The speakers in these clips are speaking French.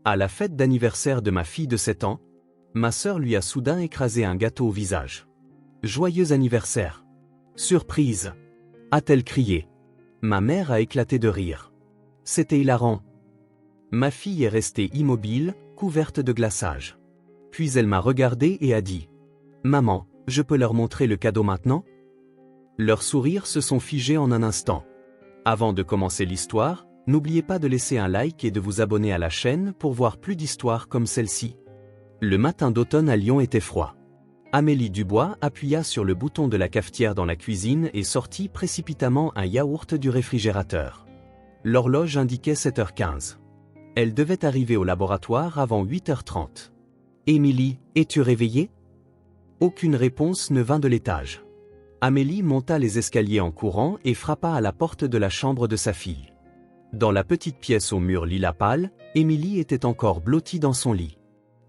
À la fête d'anniversaire de ma fille de 7 ans, ma sœur lui a soudain écrasé un gâteau au visage. « Joyeux anniversaire !»« Surprise !» a-t-elle crié. Ma mère a éclaté de rire. C'était hilarant. Ma fille est restée immobile, couverte de glaçage. Puis elle m'a regardé et a dit « Maman, je peux leur montrer le cadeau maintenant ?» Leurs sourires se sont figés en un instant. Avant de commencer l'histoire, n'oubliez pas de laisser un like et de vous abonner à la chaîne pour voir plus d'histoires comme celle-ci. Le matin d'automne à Lyon était froid. Amélie Dubois appuya sur le bouton de la cafetière dans la cuisine et sortit précipitamment un yaourt du réfrigérateur. L'horloge indiquait 7h15. Elle devait arriver au laboratoire avant 8h30. « Émilie, es-tu réveillée ?» Aucune réponse ne vint de l'étage. Amélie monta les escaliers en courant et frappa à la porte de la chambre de sa fille. Dans la petite pièce au mur lilas pâle, Émilie était encore blottie dans son lit.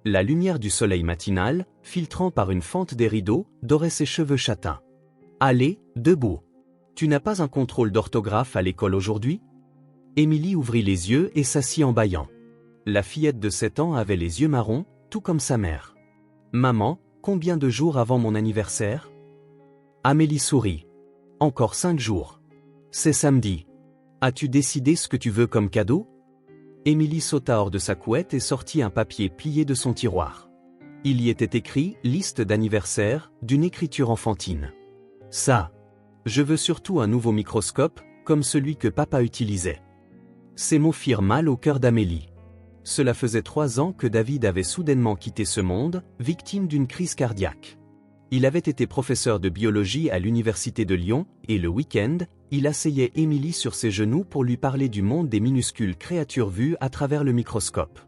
La lumière du soleil matinal, filtrant par une fente des rideaux, dorait ses cheveux châtains. « Allez, debout. Tu n'as pas un contrôle d'orthographe à l'école aujourd'hui ?» Émilie ouvrit les yeux et s'assit en bâillant. La fillette de 7 ans avait les yeux marrons, tout comme sa mère. « Maman, combien de jours avant mon anniversaire ?» Amélie sourit. « Encore 5 jours. C'est samedi. As-tu décidé ce que tu veux comme cadeau ?» Émilie sauta hors de sa couette et sortit un papier plié de son tiroir. Il y était écrit « Liste d'anniversaire » d'une écriture enfantine. « Ça. Je veux surtout un nouveau microscope, comme celui que papa utilisait. » Ces mots firent mal au cœur d'Amélie. Cela faisait 3 ans que David avait soudainement quitté ce monde, victime d'une crise cardiaque. Il avait été professeur de biologie à l'université de Lyon, et le week-end, il asseyait Émilie sur ses genoux pour lui parler du monde des minuscules créatures vues à travers le microscope.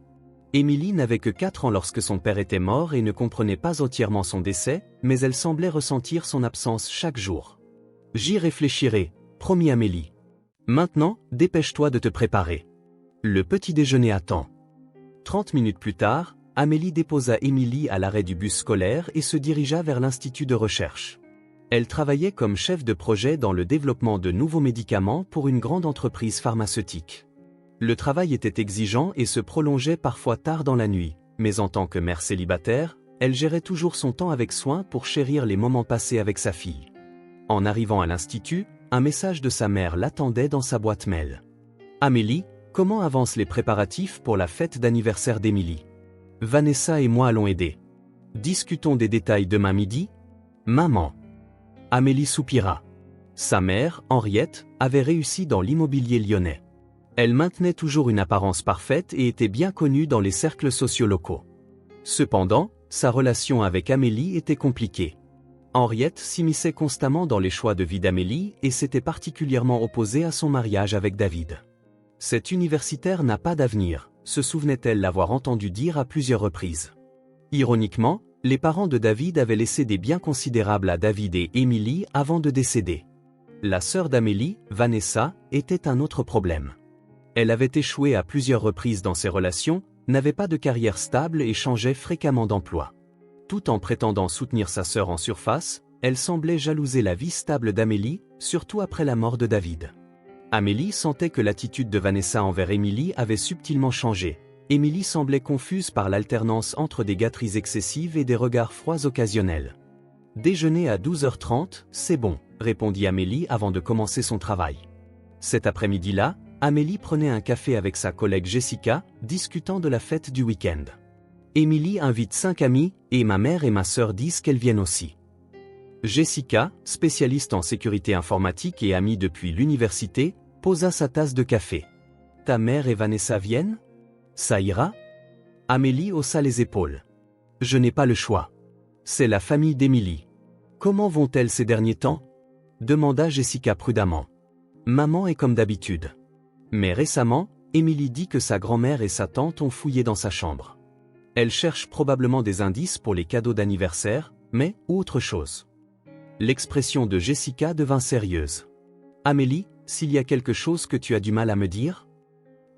Émilie n'avait que 4 ans lorsque son père était mort et ne comprenait pas entièrement son décès, mais elle semblait ressentir son absence chaque jour. « J'y réfléchirai, promit Amélie. Maintenant, dépêche-toi de te préparer. Le petit déjeuner attend. » 30 minutes plus tard, Amélie déposa Émilie à l'arrêt du bus scolaire et se dirigea vers l'institut de recherche. Elle travaillait comme chef de projet dans le développement de nouveaux médicaments pour une grande entreprise pharmaceutique. Le travail était exigeant et se prolongeait parfois tard dans la nuit, mais en tant que mère célibataire, elle gérait toujours son temps avec soin pour chérir les moments passés avec sa fille. En arrivant à l'institut, un message de sa mère l'attendait dans sa boîte mail. « Amélie, comment avancent les préparatifs pour la fête d'anniversaire d'Émilie ? Vanessa et moi allons aider. Discutons des détails demain midi. Maman. » Amélie soupira. Sa mère, Henriette, avait réussi dans l'immobilier lyonnais. Elle maintenait toujours une apparence parfaite et était bien connue dans les cercles sociaux locaux. Cependant, sa relation avec Amélie était compliquée. Henriette s'immisçait constamment dans les choix de vie d'Amélie et s'était particulièrement opposée à son mariage avec David. « Cet universitaire n'a pas d'avenir », se souvenait-elle l'avoir entendu dire à plusieurs reprises. Ironiquement, les parents de David avaient laissé des biens considérables à David et Émilie avant de décéder. La sœur d'Amélie, Vanessa, était un autre problème. Elle avait échoué à plusieurs reprises dans ses relations, n'avait pas de carrière stable et changeait fréquemment d'emploi. Tout en prétendant soutenir sa sœur en surface, elle semblait jalouser la vie stable d'Amélie, surtout après la mort de David. Amélie sentait que l'attitude de Vanessa envers Émilie avait subtilement changé. Émilie semblait confuse par l'alternance entre des gâteries excessives et des regards froids occasionnels. « Déjeuner à 12h30, c'est bon », répondit Amélie avant de commencer son travail. Cet après-midi-là, Amélie prenait un café avec sa collègue Jessica, discutant de la fête du week-end. Émilie invite 5 amis, et ma mère et ma sœur disent qu'elles viennent aussi. Jessica, spécialiste en sécurité informatique et amie depuis l'université, posa sa tasse de café. « Ta mère et Vanessa viennent ? Ça ira ?» Amélie haussa les épaules. « Je n'ai pas le choix. C'est la famille d'Émilie. Comment vont-elles ces derniers temps ?» demanda Jessica prudemment. « Maman est comme d'habitude. Mais récemment, Émilie dit que sa grand-mère et sa tante ont fouillé dans sa chambre. Elle cherche probablement des indices pour les cadeaux d'anniversaire, mais ou autre chose. » L'expression de Jessica devint sérieuse. « Amélie, s'il y a quelque chose que tu as du mal à me dire ?»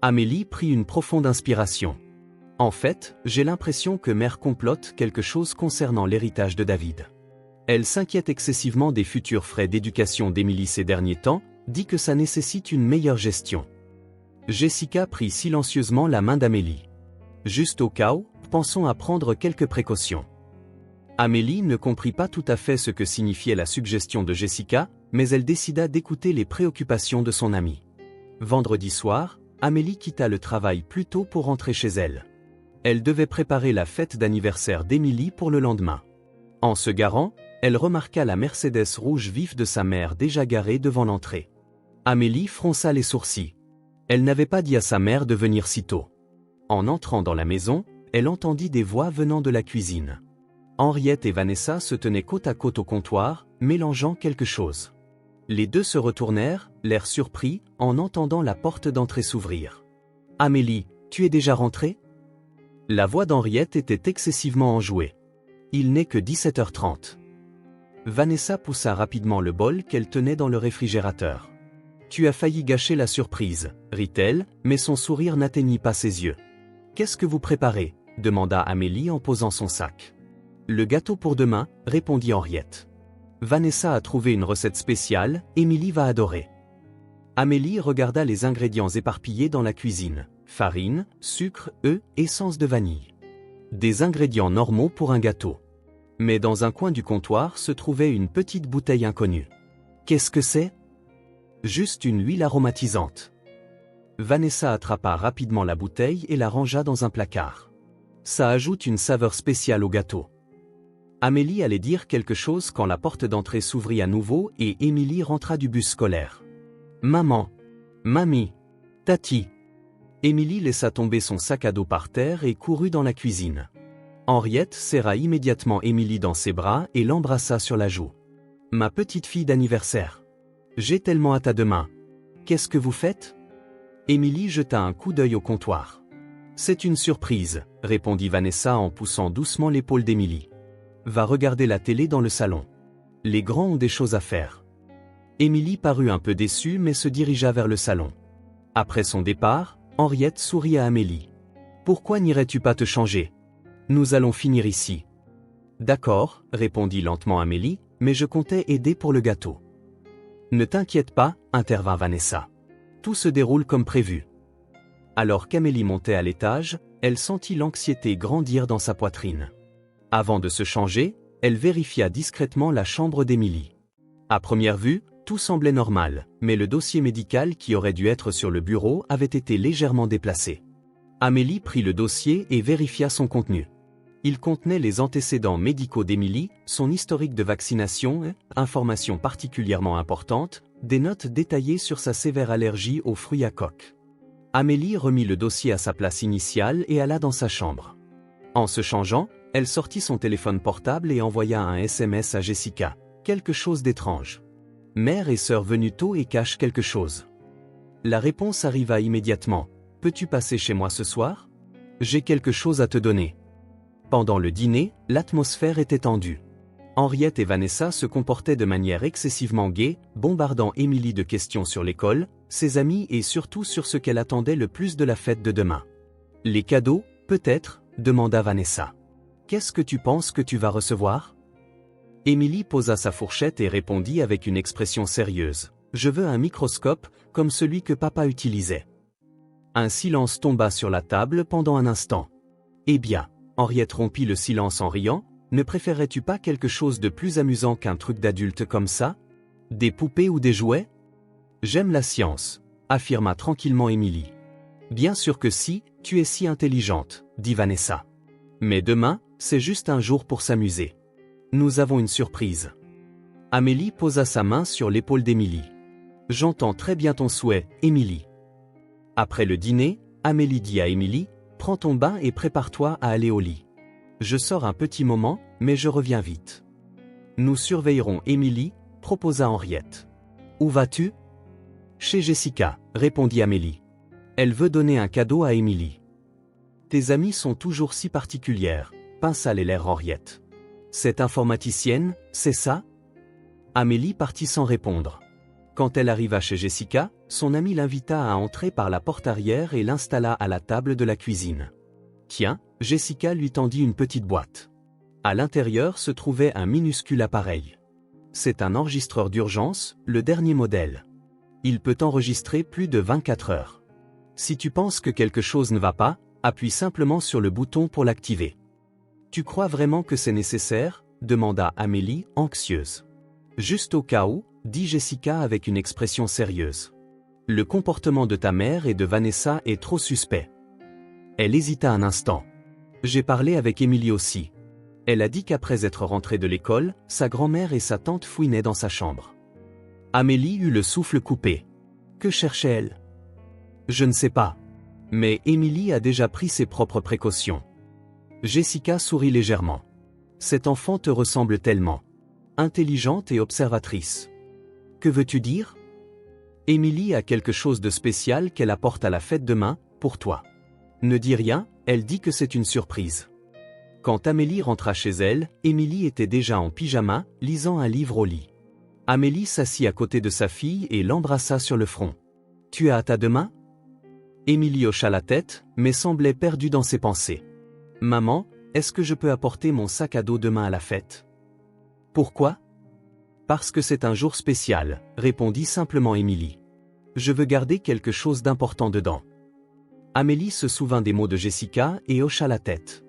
Amélie prit une profonde inspiration. « En fait, j'ai l'impression que mère complote quelque chose concernant l'héritage de David. Elle s'inquiète excessivement des futurs frais d'éducation d'Émilie ces derniers temps, dit que ça nécessite une meilleure gestion. » Jessica prit silencieusement la main d'Amélie. « Juste au cas où, pensons à prendre quelques précautions. Amélie ne comprit pas tout à fait ce que signifiait la suggestion de Jessica, mais elle décida d'écouter les préoccupations de son amie. Vendredi soir, Amélie quitta le travail plus tôt pour rentrer chez elle. Elle devait préparer la fête d'anniversaire d'Émilie pour le lendemain. En se garant, elle remarqua la Mercedes rouge vif de sa mère déjà garée devant l'entrée. Amélie fronça les sourcils. Elle n'avait pas dit à sa mère de venir si tôt. En entrant dans la maison, elle entendit des voix venant de la cuisine. Henriette et Vanessa se tenaient côte à côte au comptoir, mélangeant quelque chose. Les deux se retournèrent, l'air surpris, en entendant la porte d'entrée s'ouvrir. « Amélie, tu es déjà rentrée ?» La voix d'Henriette était excessivement enjouée. Il n'est que 17h30. Vanessa poussa rapidement le bol qu'elle tenait dans le réfrigérateur. « Tu as failli gâcher la surprise, » rit-elle, mais son sourire n'atteignit pas ses yeux. « Qu'est-ce que vous préparez ?» demanda Amélie en posant son sac. « Le gâteau pour demain, » répondit Henriette. Vanessa a trouvé une recette spéciale, Émilie va adorer. Amélie regarda les ingrédients éparpillés dans la cuisine. Farine, sucre, œufs, essence de vanille. Des ingrédients normaux pour un gâteau. Mais dans un coin du comptoir se trouvait une petite bouteille inconnue. Qu'est-ce que c'est ? Juste une huile aromatisante. Vanessa attrapa rapidement la bouteille et la rangea dans un placard. Ça ajoute une saveur spéciale au gâteau. Amélie allait dire quelque chose quand la porte d'entrée s'ouvrit à nouveau et Émilie rentra du bus scolaire. « Maman, mamie, tati !» Émilie laissa tomber son sac à dos par terre et courut dans la cuisine. Henriette serra immédiatement Émilie dans ses bras et l'embrassa sur la joue. « Ma petite fille d'anniversaire. J'ai tellement hâte à demain. Qu'est-ce que vous faites ?» Émilie jeta un coup d'œil au comptoir. « C'est une surprise, » répondit Vanessa en poussant doucement l'épaule d'Émilie. « Va regarder la télé dans le salon. Les grands ont des choses à faire. » Émilie parut un peu déçue mais se dirigea vers le salon. Après son départ, Henriette sourit à Amélie. « Pourquoi n'irais-tu pas te changer ? Nous allons finir ici. »« D'accord, » répondit lentement Amélie, « mais je comptais aider pour le gâteau. »« Ne t'inquiète pas, » intervint Vanessa. « Tout se déroule comme prévu. » Alors qu'Amélie montait à l'étage, elle sentit l'anxiété grandir dans sa poitrine. Avant de se changer, elle vérifia discrètement la chambre d'Émilie. À première vue, tout semblait normal, mais le dossier médical qui aurait dû être sur le bureau avait été légèrement déplacé. Amélie prit le dossier et vérifia son contenu. Il contenait les antécédents médicaux d'Émilie, son historique de vaccination, informations particulièrement importantes, des notes détaillées sur sa sévère allergie aux fruits à coque. Amélie remit le dossier à sa place initiale et alla dans sa chambre. En se changeant, elle sortit son téléphone portable et envoya un SMS à Jessica. Quelque chose d'étrange. Mère et sœur venues tôt et cachent quelque chose. La réponse arriva immédiatement. Peux-tu passer chez moi ce soir ? J'ai quelque chose à te donner. Pendant le dîner, l'atmosphère était tendue. Henriette et Vanessa se comportaient de manière excessivement gaie, bombardant Émilie de questions sur l'école, ses amis et surtout sur ce qu'elle attendait le plus de la fête de demain. Les cadeaux, peut-être ? demanda Vanessa. Qu'est-ce que tu penses que tu vas recevoir ? Émilie posa sa fourchette et répondit avec une expression sérieuse. Je veux un microscope, comme celui que papa utilisait. Un silence tomba sur la table pendant un instant. Eh bien, Henriette rompit le silence en riant, ne préférerais-tu pas quelque chose de plus amusant qu'un truc d'adulte comme ça ? Des poupées ou des jouets ? J'aime la science, affirma tranquillement Émilie. Bien sûr que si, tu es si intelligente, dit Vanessa. Mais demain, c'est juste un jour pour s'amuser. Nous avons une surprise. Amélie posa sa main sur l'épaule d'Émilie. J'entends très bien ton souhait, Émilie. Après le dîner, Amélie dit à Émilie, prends ton bain et prépare-toi à aller au lit. Je sors un petit moment, mais je reviens vite. Nous surveillerons Émilie, proposa Henriette. Où vas-tu ? Chez Jessica, répondit Amélie. Elle veut donner un cadeau à Émilie. Tes amies sont toujours si particulières, pinça les lèvres Henriette. Cette informaticienne, c'est ça ? Amélie partit sans répondre. Quand elle arriva chez Jessica, son amie l'invita à entrer par la porte arrière et l'installa à la table de la cuisine. Tiens, Jessica lui tendit une petite boîte. À l'intérieur se trouvait un minuscule appareil. C'est un enregistreur d'urgence, le dernier modèle. Il peut enregistrer plus de 24 heures. Si tu penses que quelque chose ne va pas, Appuie simplement sur le bouton pour l'activer. Tu crois vraiment que c'est nécessaire? Demanda Amélie, anxieuse. Juste au cas où, dit Jessica avec une expression sérieuse. Le comportement de ta mère et de Vanessa est trop suspect. Elle hésita un instant. J'ai parlé avec Émilie aussi. Elle a dit qu'après être rentrée de l'école, sa grand-mère et sa tante fouinaient dans sa chambre. Amélie eut le souffle coupé. Que cherchait-elle? Je ne sais pas. Mais Émilie a déjà pris ses propres précautions. Jessica sourit légèrement. Cette enfant te ressemble tellement. Intelligente et observatrice. Que veux-tu dire? Émilie a quelque chose de spécial qu'elle apporte à la fête demain, pour toi. Ne dis rien, elle dit que c'est une surprise. Quand Amélie rentra chez elle, Émilie était déjà en pyjama, lisant un livre au lit. Amélie s'assit à côté de sa fille et l'embrassa sur le front. Tu as hâte à demain? Émilie hocha la tête, mais semblait perdue dans ses pensées. Maman, est-ce que je peux apporter mon sac à dos demain à la fête? Pourquoi? Parce que c'est un jour spécial, répondit simplement Émilie. Je veux garder quelque chose d'important dedans. Amélie se souvint des mots de Jessica et hocha la tête.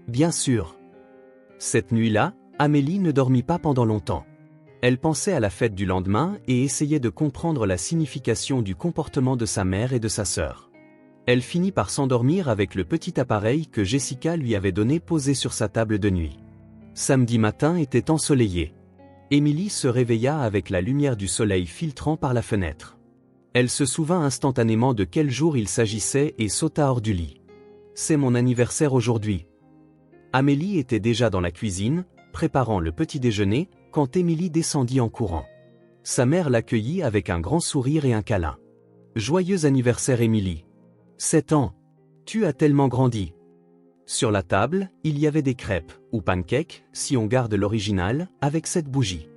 Bien sûr. Cette nuit-là, Amélie ne dormit pas pendant longtemps. Elle pensait à la fête du lendemain et essayait de comprendre la signification du comportement de sa mère et de sa sœur. Elle finit par s'endormir avec le petit appareil que Jessica lui avait donné posé sur sa table de nuit. Samedi matin était ensoleillé. Émilie se réveilla avec la lumière du soleil filtrant par la fenêtre. Elle se souvint instantanément de quel jour il s'agissait et sauta hors du lit. C'est mon anniversaire aujourd'hui. Amélie était déjà dans la cuisine, préparant le petit déjeuner, quand Émilie descendit en courant. Sa mère l'accueillit avec un grand sourire et un câlin. Joyeux anniversaire Émilie. 7 ans. Tu as tellement grandi. Sur la table, il y avait des crêpes, ou pancakes, si on garde l'original, avec 7 bougies.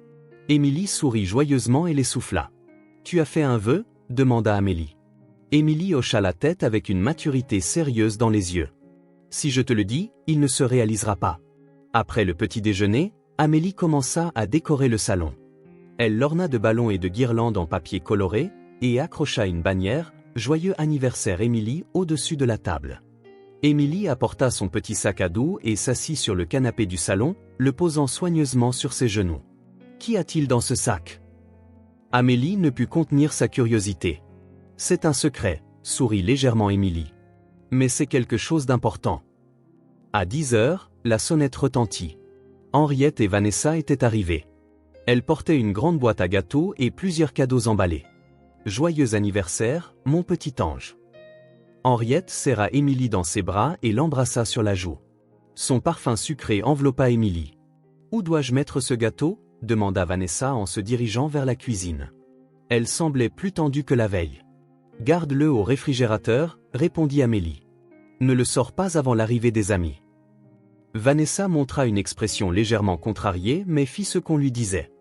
Émilie sourit joyeusement et les souffla. Tu as fait un vœu? Demanda Amélie. Émilie hocha la tête avec une maturité sérieuse dans les yeux. Si je te le dis, il ne se réalisera pas. Après le petit déjeuner, Amélie commença à décorer le salon. Elle l'orna de ballons et de guirlandes en papier coloré, et accrocha une bannière, « Joyeux anniversaire Émilie » au-dessus de la table. Émilie apporta son petit sac à dos et s'assit sur le canapé du salon, le posant soigneusement sur ses genoux. Qu'y a-t-il dans ce sac? Amélie ne put contenir sa curiosité. C'est un secret, sourit légèrement Émilie. Mais c'est quelque chose d'important. À 10 heures, la sonnette retentit. Henriette et Vanessa étaient arrivées. Elles portaient une grande boîte à gâteaux et plusieurs cadeaux emballés. Joyeux anniversaire, mon petit ange. Henriette serra Émilie dans ses bras et l'embrassa sur la joue. Son parfum sucré enveloppa Émilie. Où dois-je mettre ce gâteau? Demanda Vanessa en se dirigeant vers la cuisine. Elle semblait plus tendue que la veille. Garde-le au réfrigérateur, répondit Amélie. Ne le sors pas avant l'arrivée des amis. Vanessa montra une expression légèrement contrariée mais fit ce qu'on lui disait.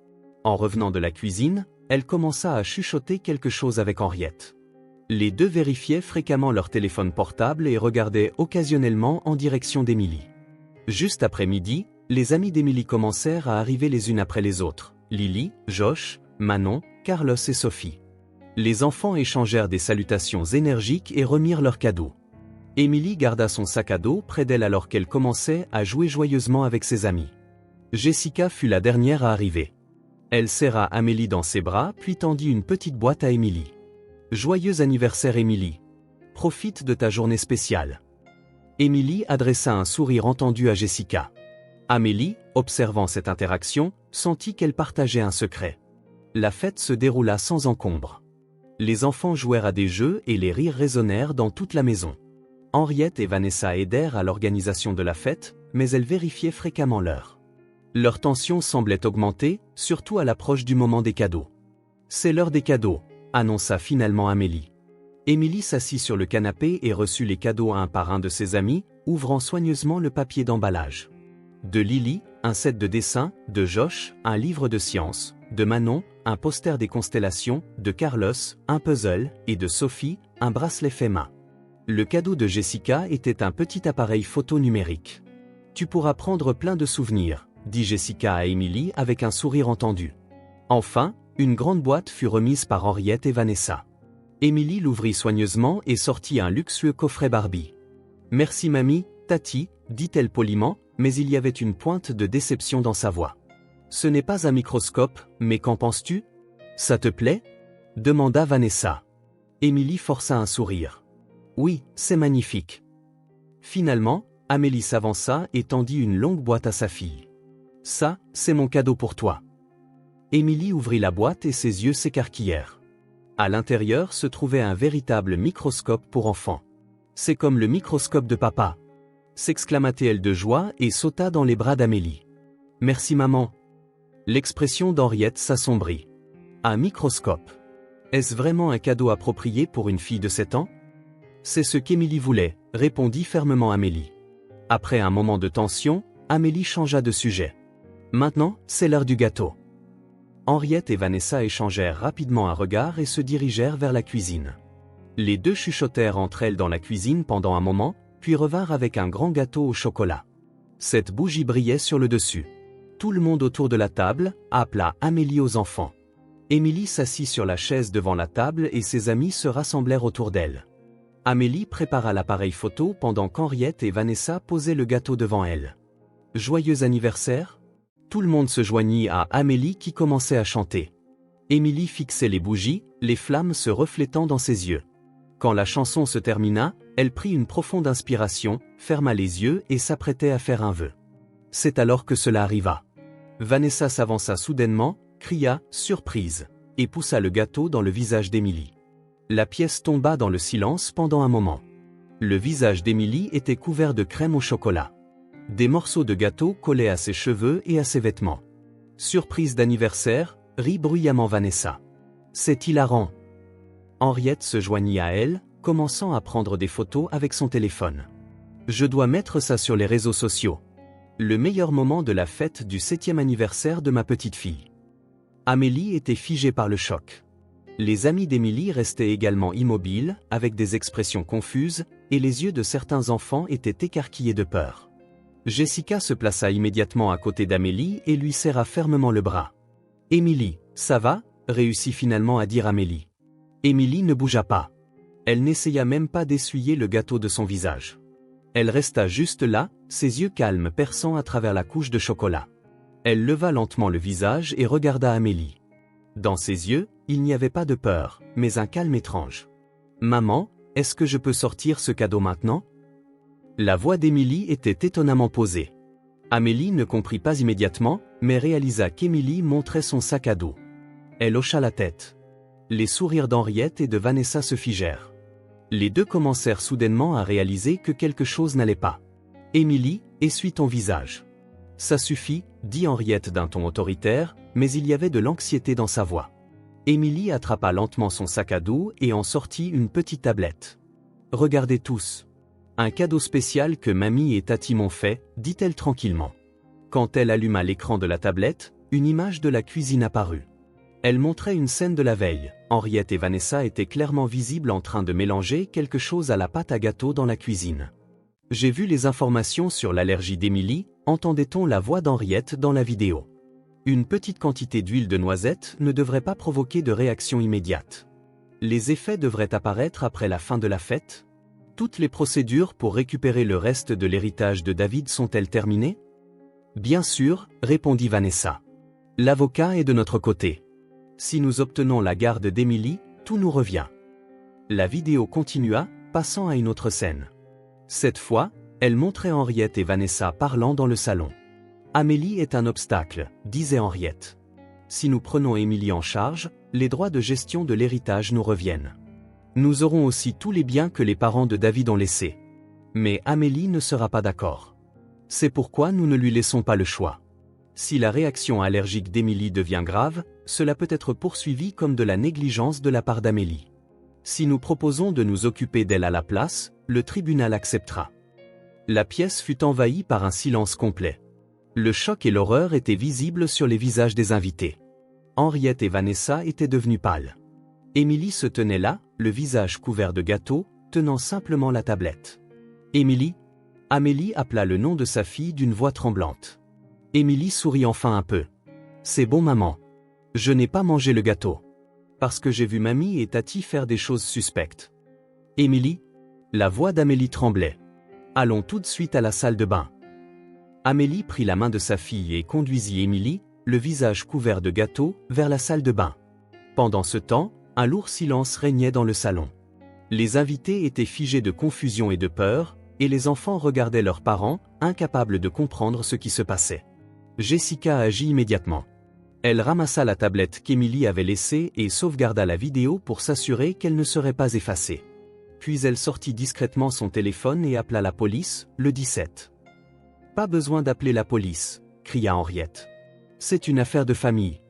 En revenant de la cuisine, elle commença à chuchoter quelque chose avec Henriette. Les deux vérifiaient fréquemment leur téléphone portable et regardaient occasionnellement en direction d'Émilie. Juste après midi, les amis d'Émilie commencèrent à arriver les unes après les autres. Lily, Josh, Manon, Carlos et Sophie. Les enfants échangèrent des salutations énergiques et remirent leurs cadeaux. Émilie garda son sac à dos près d'elle alors qu'elle commençait à jouer joyeusement avec ses amis. Jessica fut la dernière à arriver. Elle serra Amélie dans ses bras puis tendit une petite boîte à Émilie. Joyeux anniversaire Émilie. Profite de ta journée spéciale. Émilie adressa un sourire entendu à Jessica. Amélie, observant cette interaction, sentit qu'elle partageait un secret. La fête se déroula sans encombre. Les enfants jouèrent à des jeux et les rires résonnèrent dans toute la maison. Henriette et Vanessa aidèrent à l'organisation de la fête, mais elles vérifiaient fréquemment l'heure. Leur tension semblait augmenter, surtout à l'approche du moment des cadeaux. C'est l'heure des cadeaux, annonça finalement Amélie. Émilie s'assit sur le canapé et reçut les cadeaux un par un de ses amis, ouvrant soigneusement le papier d'emballage. De Lily, un set de dessins, de Josh, un livre de sciences, de Manon, un poster des constellations, de Carlos, un puzzle, et de Sophie, un bracelet fait main. Le cadeau de Jessica était un petit appareil photo numérique. Tu pourras prendre plein de souvenirs, dit Jessica à Émilie avec un sourire entendu. Enfin, une grande boîte fut remise par Henriette et Vanessa. Émilie l'ouvrit soigneusement et sortit un luxueux coffret Barbie. Merci mamie, Tati, dit-elle poliment, mais il y avait une pointe de déception dans sa voix. Ce n'est pas un microscope, mais qu'en penses-tu? Ça te plaît? Demanda Vanessa. Émilie força un sourire. Oui, c'est magnifique. Finalement, Amélie s'avança et tendit une longue boîte à sa fille. Ça, c'est mon cadeau pour toi. Émilie ouvrit la boîte et ses yeux s'écarquillèrent. À l'intérieur se trouvait un véritable microscope pour enfants. C'est comme le microscope de papa, s'exclama-t-elle de joie et sauta dans les bras d'Amélie. Merci maman. L'expression d'Henriette s'assombrit. Un microscope. Est-ce vraiment un cadeau approprié pour une fille de 7 ans? C'est ce qu'Émilie voulait, répondit fermement Amélie. Après un moment de tension, Amélie changea de sujet. Maintenant, c'est l'heure du gâteau. Henriette et Vanessa échangèrent rapidement un regard et se dirigèrent vers la cuisine. Les deux chuchotèrent entre elles dans la cuisine pendant un moment, puis revinrent avec un grand gâteau au chocolat. Cette bougie brillait sur le dessus. Tout le monde autour de la table appela Amélie aux enfants. Émilie s'assit sur la chaise devant la table et ses amis se rassemblèrent autour d'elle. Amélie prépara l'appareil photo pendant qu'Henriette et Vanessa posaient le gâteau devant elle. Joyeux anniversaire! Tout le monde se joignit à Amélie qui commençait à chanter. Émilie fixait les bougies, les flammes se reflétant dans ses yeux. Quand la chanson se termina, elle prit une profonde inspiration, ferma les yeux et s'apprêtait à faire un vœu. C'est alors que cela arriva. Vanessa s'avança soudainement, cria « Surprise !» et poussa le gâteau dans le visage d'Émilie. La pièce tomba dans le silence pendant un moment. Le visage d'Émilie était couvert de crème au chocolat. Des morceaux de gâteau collaient à ses cheveux et à ses vêtements. Surprise d'anniversaire, rit bruyamment Vanessa. C'est hilarant. Henriette se joignit à elle, commençant à prendre des photos avec son téléphone. Je dois mettre ça sur les réseaux sociaux. Le meilleur moment de la fête du 7e anniversaire de ma petite fille. Amélie était figée par le choc. Les amis d'Émilie restaient également immobiles, avec des expressions confuses, et les yeux de certains enfants étaient écarquillés de peur. Jessica se plaça immédiatement à côté d'Amélie et lui serra fermement le bras. « Émilie, ça va ?» réussit finalement à dire Amélie. Émilie ne bougea pas. Elle n'essaya même pas d'essuyer le gâteau de son visage. Elle resta juste là, ses yeux calmes perçant à travers la couche de chocolat. Elle leva lentement le visage et regarda Amélie. Dans ses yeux, il n'y avait pas de peur, mais un calme étrange. « Maman, est-ce que je peux sortir ce cadeau maintenant ?» La voix d'Émilie était étonnamment posée. Amélie ne comprit pas immédiatement, mais réalisa qu'Émilie montrait son sac à dos. Elle hocha la tête. Les sourires d'Henriette et de Vanessa se figèrent. Les deux commencèrent soudainement à réaliser que quelque chose n'allait pas. « Émilie, essuie ton visage. » « Ça suffit, » dit Henriette d'un ton autoritaire, mais il y avait de l'anxiété dans sa voix. Émilie attrapa lentement son sac à dos et en sortit une petite tablette. « Regardez tous. Un cadeau spécial que mamie et Tati m'ont fait, dit-elle tranquillement. Quand elle alluma l'écran de la tablette, une image de la cuisine apparut. Elle montrait une scène de la veille. Henriette et Vanessa étaient clairement visibles en train de mélanger quelque chose à la pâte à gâteau dans la cuisine. J'ai vu les informations sur l'allergie d'Émilie, entendait-on la voix d'Henriette dans la vidéo. Une petite quantité d'huile de noisette ne devrait pas provoquer de réaction immédiate. Les effets devraient apparaître après la fin de la fête. Toutes les procédures pour récupérer le reste de l'héritage de David sont-elles terminées? Bien sûr, répondit Vanessa. L'avocat est de notre côté. Si nous obtenons la garde d'Émilie, tout nous revient. La vidéo continua, passant à une autre scène. Cette fois, elle montrait Henriette et Vanessa parlant dans le salon. Amélie est un obstacle, disait Henriette. Si nous prenons Émilie en charge, les droits de gestion de l'héritage nous reviennent. Nous aurons aussi tous les biens que les parents de David ont laissés. Mais Amélie ne sera pas d'accord. C'est pourquoi nous ne lui laissons pas le choix. Si la réaction allergique d'Émilie devient grave, cela peut être poursuivi comme de la négligence de la part d'Amélie. Si nous proposons de nous occuper d'elle à la place, le tribunal acceptera. La pièce fut envahie par un silence complet. Le choc et l'horreur étaient visibles sur les visages des invités. Henriette et Vanessa étaient devenues pâles. Émilie se tenait là, le visage couvert de gâteau, tenant simplement la tablette. « Émilie » Amélie appela le nom de sa fille d'une voix tremblante. Émilie sourit enfin un peu. « C'est bon maman. Je n'ai pas mangé le gâteau. Parce que j'ai vu mamie et Tati faire des choses suspectes. » Émilie ? La voix d'Amélie tremblait. Allons tout de suite à la salle de bain. Amélie prit la main de sa fille et conduisit Émilie, le visage couvert de gâteaux, vers la salle de bain. Pendant ce temps, un lourd silence régnait dans le salon. Les invités étaient figés de confusion et de peur, et les enfants regardaient leurs parents, incapables de comprendre ce qui se passait. Jessica agit immédiatement. Elle ramassa la tablette qu'Émilie avait laissée et sauvegarda la vidéo pour s'assurer qu'elle ne serait pas effacée. Puis elle sortit discrètement son téléphone et appela la police, le 17. « Pas besoin d'appeler la police », cria Henriette. « C'est une affaire de famille.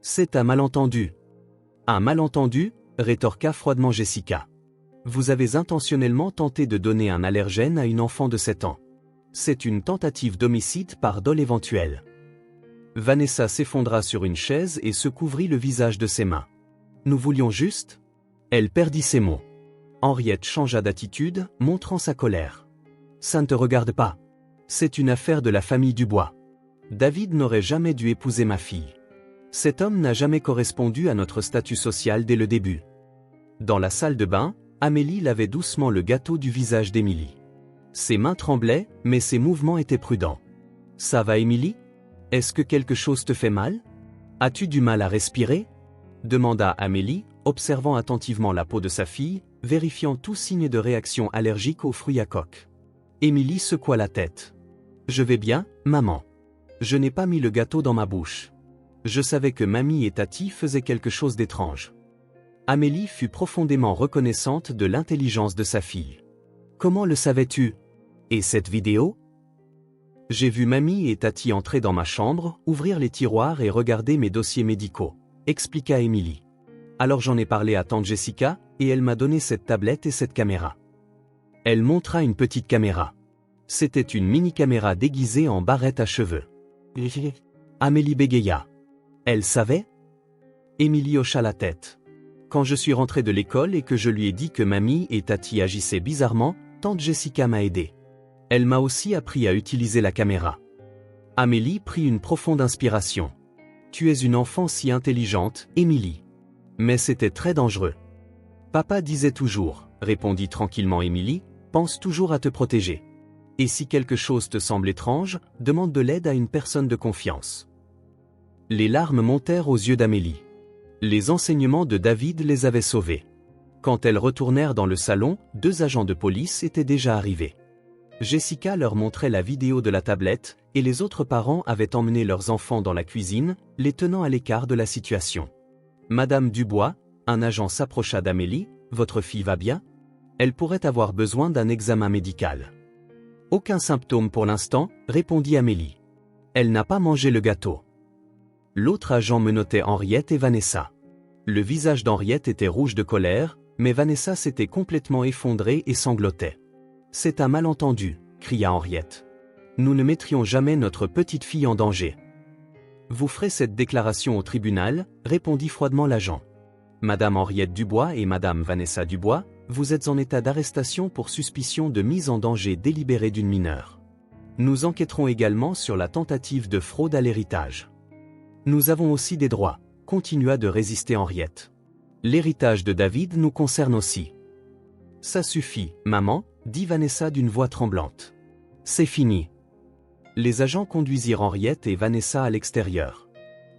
C'est un malentendu. » « Un malentendu » rétorqua froidement Jessica. « Vous avez intentionnellement tenté de donner un allergène à une enfant de 7 ans. C'est une tentative d'homicide par dol éventuel. » Vanessa s'effondra sur une chaise et se couvrit le visage de ses mains. « Nous voulions juste » Elle perdit ses mots. Henriette changea d'attitude, montrant sa colère. « Ça ne te regarde pas. C'est une affaire de la famille Dubois. David n'aurait jamais dû épouser ma fille. Cet homme n'a jamais correspondu à notre statut social dès le début. » Dans la salle de bain, Amélie lavait doucement le gâteau du visage d'Émilie. Ses mains tremblaient, mais ses mouvements étaient prudents. « Ça va, Émilie ? Est-ce que quelque chose te fait mal ? As-tu du mal à respirer ? » demanda Amélie, observant attentivement la peau de sa fille, vérifiant tout signe de réaction allergique aux fruits à coque. Émilie secoua la tête. « Je vais bien, maman. Je n'ai pas mis le gâteau dans ma bouche. Je savais que mamie et tati faisaient quelque chose d'étrange. » Amélie fut profondément reconnaissante de l'intelligence de sa fille. « Comment le savais-tu ? Et cette vidéo ? » « J'ai vu mamie et tati entrer dans ma chambre, ouvrir les tiroirs et regarder mes dossiers médicaux, » expliqua Émilie. « Alors j'en ai parlé à tante Jessica, et elle m'a donné cette tablette et cette caméra. » Elle montra une petite caméra. C'était une mini-caméra déguisée en barrette à cheveux. Amélie bégaya. « Elle savait ?» Émilie hocha la tête. « Quand je suis rentrée de l'école et que je lui ai dit que mamie et tati agissaient bizarrement, tante Jessica m'a aidé. Elle m'a aussi appris à utiliser la caméra. » Amélie prit une profonde inspiration. « Tu es une enfant si intelligente, Émilie. Mais c'était très dangereux. » « Papa disait toujours, » répondit tranquillement Émilie, « pense toujours à te protéger. Et si quelque chose te semble étrange, demande de l'aide à une personne de confiance. » Les larmes montèrent aux yeux d'Amélie. Les enseignements de David les avaient sauvés. Quand elles retournèrent dans le salon, 2 agents de police étaient déjà arrivés. Jessica leur montrait la vidéo de la tablette, et les autres parents avaient emmené leurs enfants dans la cuisine, les tenant à l'écart de la situation. « Madame Dubois », un agent s'approcha d'Amélie, « Votre fille va bien ? Elle pourrait avoir besoin d'un examen médical. » « Aucun symptôme pour l'instant, » répondit Amélie. « Elle n'a pas mangé le gâteau. » L'autre agent menottait Henriette et Vanessa. Le visage d'Henriette était rouge de colère, mais Vanessa s'était complètement effondrée et sanglotait. « C'est un malentendu, » cria Henriette. « Nous ne mettrions jamais notre petite fille en danger. »« Vous ferez cette déclaration au tribunal, » répondit froidement l'agent. « Madame Henriette Dubois et Madame Vanessa Dubois, vous êtes en état d'arrestation pour suspicion de mise en danger délibérée d'une mineure. Nous enquêterons également sur la tentative de fraude à l'héritage. Nous avons aussi des droits, » continua de résister Henriette. « L'héritage de David nous concerne aussi. »« Ça suffit, maman, » dit Vanessa d'une voix tremblante. « C'est fini. » Les agents conduisirent Henriette et Vanessa à l'extérieur.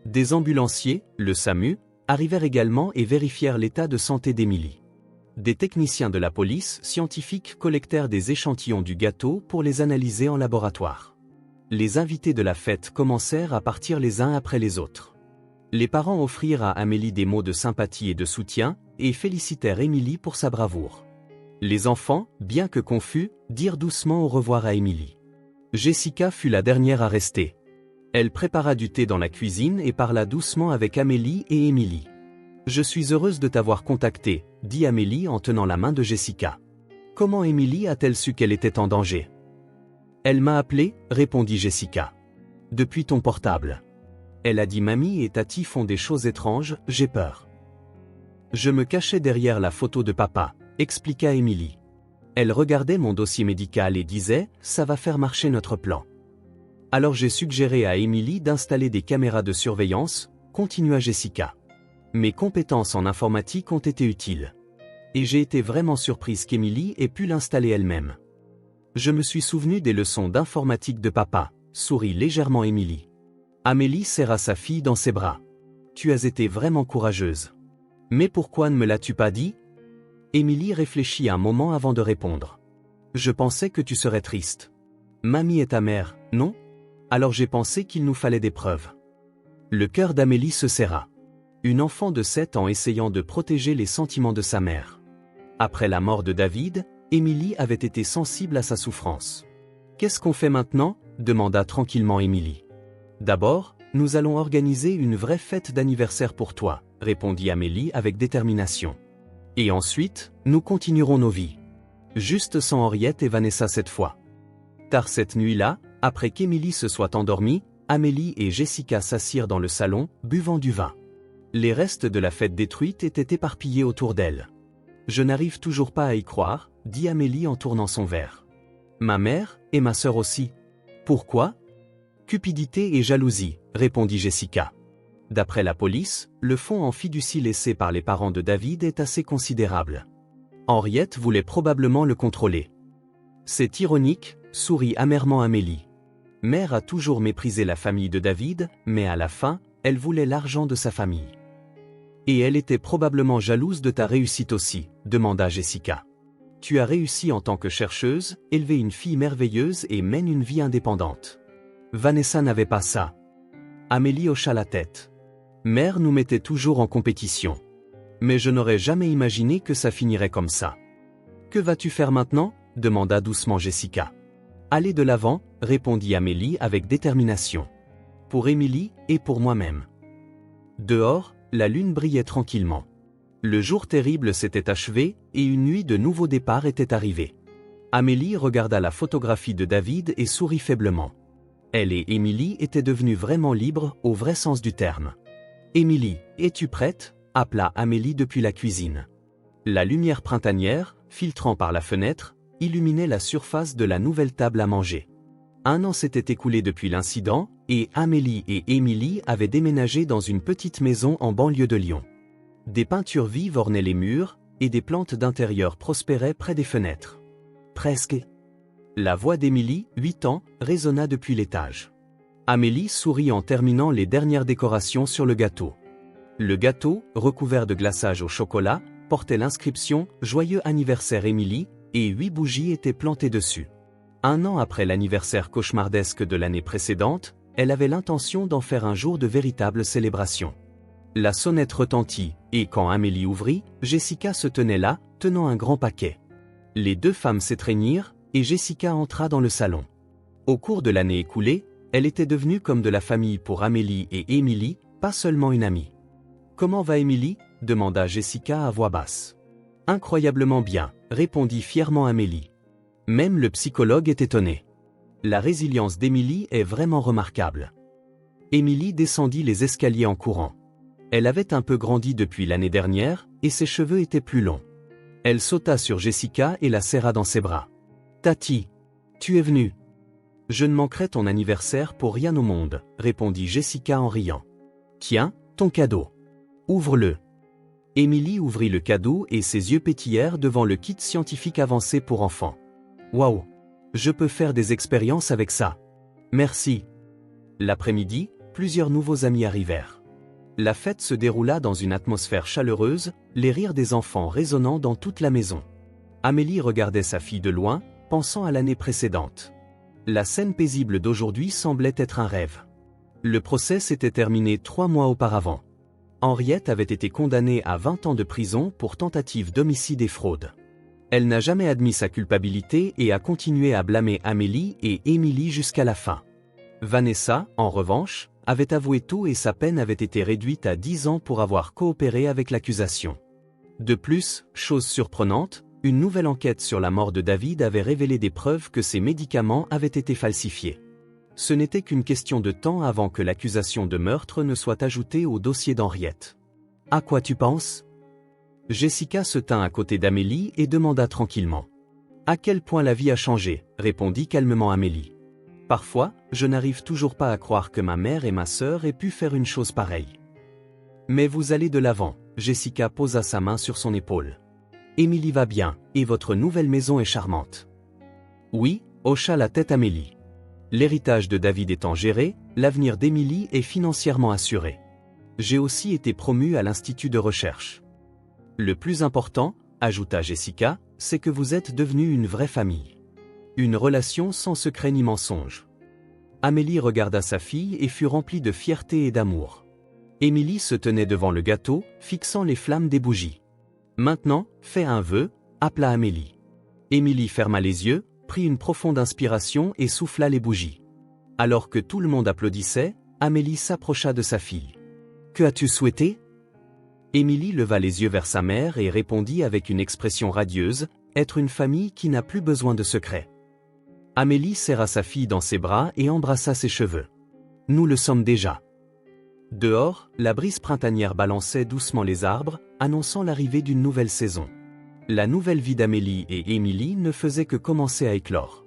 Des ambulanciers, le SAMU, arrivèrent également et vérifièrent l'état de santé d'Émilie. Des techniciens de la police scientifique collectèrent des échantillons du gâteau pour les analyser en laboratoire. Les invités de la fête commencèrent à partir les uns après les autres. Les parents offrirent à Amélie des mots de sympathie et de soutien, et félicitèrent Émilie pour sa bravoure. Les enfants, bien que confus, dirent doucement au revoir à Émilie. Jessica fut la dernière à rester. Elle prépara du thé dans la cuisine et parla doucement avec Amélie et Émilie. « Je suis heureuse de t'avoir contacté, » dit Amélie en tenant la main de Jessica. « Comment Émilie a-t-elle su qu'elle était en danger ? » « Elle m'a appelé, » répondit Jessica. « Depuis ton portable. Elle a dit mamie et tati font des choses étranges, j'ai peur. » « Je me cachais derrière la photo de papa, » expliqua Émilie. Elle regardait mon dossier médical et disait « ça va faire marcher notre plan. » Alors j'ai suggéré à Émilie d'installer des caméras de surveillance, continua Jessica. Mes compétences en informatique ont été utiles. Et j'ai été vraiment surprise qu'Émilie ait pu l'installer elle-même. Je me suis souvenu des leçons d'informatique de papa, sourit légèrement Émilie. Amélie serra sa fille dans ses bras. Tu as été vraiment courageuse. Mais pourquoi ne me l'as-tu pas dit? Émilie réfléchit un moment avant de répondre. Je pensais que tu serais triste. Mamie est ta mère, non? Alors j'ai pensé qu'il nous fallait des preuves. Le cœur d'Amélie se serra. Une enfant de 7 ans essayant de protéger les sentiments de sa mère. Après la mort de David, Émilie avait été sensible à sa souffrance. Qu'est-ce qu'on fait maintenant? Demanda tranquillement Émilie. D'abord, nous allons organiser une vraie fête d'anniversaire pour toi, répondit Amélie avec détermination. Et ensuite, nous continuerons nos vies. Juste sans Henriette et Vanessa cette fois. Tard cette nuit-là, après qu'Émilie se soit endormie, Amélie et Jessica s'assirent dans le salon, buvant du vin. Les restes de la fête détruite étaient éparpillés autour d'elle. Je n'arrive toujours pas à y croire, dit Amélie en tournant son verre. Ma mère, et ma sœur aussi. Pourquoi? Cupidité et jalousie, répondit Jessica. D'après la police, le fonds en fiducie laissé par les parents de David est assez considérable. Henriette voulait probablement le contrôler. C'est ironique, sourit amèrement Amélie. Mère a toujours méprisé la famille de David, mais à la fin, elle voulait l'argent de sa famille. Et elle était probablement jalouse de ta réussite aussi, demanda Jessica. Tu as réussi en tant que chercheuse, élevé une fille merveilleuse et mène une vie indépendante. Vanessa n'avait pas ça. Amélie hocha la tête. Mère nous mettait toujours en compétition. Mais je n'aurais jamais imaginé que ça finirait comme ça. Que vas-tu faire maintenant? Demanda doucement Jessica. Aller de l'avant, répondit Amélie avec détermination. Pour Émilie et pour moi-même. Dehors, la lune brillait tranquillement. Le jour terrible s'était achevé et une nuit de nouveau départ était arrivée. Amélie regarda la photographie de David et sourit faiblement. Elle et Émilie étaient devenues vraiment libres au vrai sens du terme. Émilie, es-tu prête? Appela Amélie depuis la cuisine. La lumière printanière, filtrant par la fenêtre, illuminait la surface de la nouvelle table à manger. 1 an s'était écoulé depuis l'incident, et Amélie et Émilie avaient déménagé dans une petite maison en banlieue de Lyon. Des peintures vives ornaient les murs, et des plantes d'intérieur prospéraient près des fenêtres. Presque. La voix d'Émilie, 8 ans, résonna depuis l'étage. Amélie sourit en terminant les dernières décorations sur le gâteau. Le gâteau, recouvert de glaçage au chocolat, portait l'inscription « Joyeux anniversaire Émilie » et 8 bougies étaient plantées dessus. 1 an après l'anniversaire cauchemardesque de l'année précédente, elle avait l'intention d'en faire un jour de véritable célébration. La sonnette retentit, et quand Amélie ouvrit, Jessica se tenait là, tenant un grand paquet. Les 2 femmes s'étreignirent, et Jessica entra dans le salon. Au cours de l'année écoulée, elle était devenue comme de la famille pour Amélie et Émilie, pas seulement une amie. « Comment va Émilie » demanda Jessica à voix basse. « Incroyablement bien » répondit fièrement Amélie. Même le psychologue est étonné. La résilience d'Émilie est vraiment remarquable. Émilie descendit les escaliers en courant. Elle avait un peu grandi depuis l'année dernière, et ses cheveux étaient plus longs. Elle sauta sur Jessica et la serra dans ses bras. « Tati, tu es venue. »« Je ne manquerai ton anniversaire pour rien au monde, » répondit Jessica en riant. « Tiens, ton cadeau. Ouvre-le. » Émilie ouvrit le cadeau et ses yeux pétillèrent devant le kit scientifique avancé pour enfants. « Waouh! Je peux faire des expériences avec ça. Merci. » L'après-midi, plusieurs nouveaux amis arrivèrent. La fête se déroula dans une atmosphère chaleureuse, les rires des enfants résonnant dans toute la maison. Amélie regardait sa fille de loin, pensant à l'année précédente. La scène paisible d'aujourd'hui semblait être un rêve. Le procès s'était terminé 3 mois auparavant. Henriette avait été condamnée à 20 ans de prison pour tentative d'homicide et fraude. Elle n'a jamais admis sa culpabilité et a continué à blâmer Amélie et Émilie jusqu'à la fin. Vanessa, en revanche, avait avoué tout et sa peine avait été réduite à 10 ans pour avoir coopéré avec l'accusation. De plus, chose surprenante, une nouvelle enquête sur la mort de David avait révélé des preuves que ses médicaments avaient été falsifiés. Ce n'était qu'une question de temps avant que l'accusation de meurtre ne soit ajoutée au dossier d'Henriette. « À quoi tu penses ?» Jessica se tint à côté d'Amélie et demanda tranquillement. « À quel point la vie a changé ?» répondit calmement Amélie. « Parfois, je n'arrive toujours pas à croire que ma mère et ma sœur aient pu faire une chose pareille. » « Mais vous allez de l'avant. » Jessica posa sa main sur son épaule. « Émilie va bien, et votre nouvelle maison est charmante. » Oui, hocha la tête Amélie. L'héritage de David étant géré, l'avenir d'Émilie est financièrement assuré. J'ai aussi été promue à l'institut de recherche. Le plus important, ajouta Jessica, c'est que vous êtes devenue une vraie famille. Une relation sans secret ni mensonge. Amélie regarda sa fille et fut remplie de fierté et d'amour. Émilie se tenait devant le gâteau, fixant les flammes des bougies. Maintenant, fais un vœu, appela Amélie. Émilie ferma les yeux, prit une profonde inspiration et souffla les bougies. Alors que tout le monde applaudissait, Amélie s'approcha de sa fille. « Que as-tu souhaité ?» Émilie leva les yeux vers sa mère et répondit avec une expression radieuse, « Être une famille qui n'a plus besoin de secrets. » Amélie serra sa fille dans ses bras et embrassa ses cheveux. « Nous le sommes déjà. » Dehors, la brise printanière balançait doucement les arbres, annonçant l'arrivée d'une nouvelle saison. La nouvelle vie d'Amélie et Émilie ne faisait que commencer à éclore.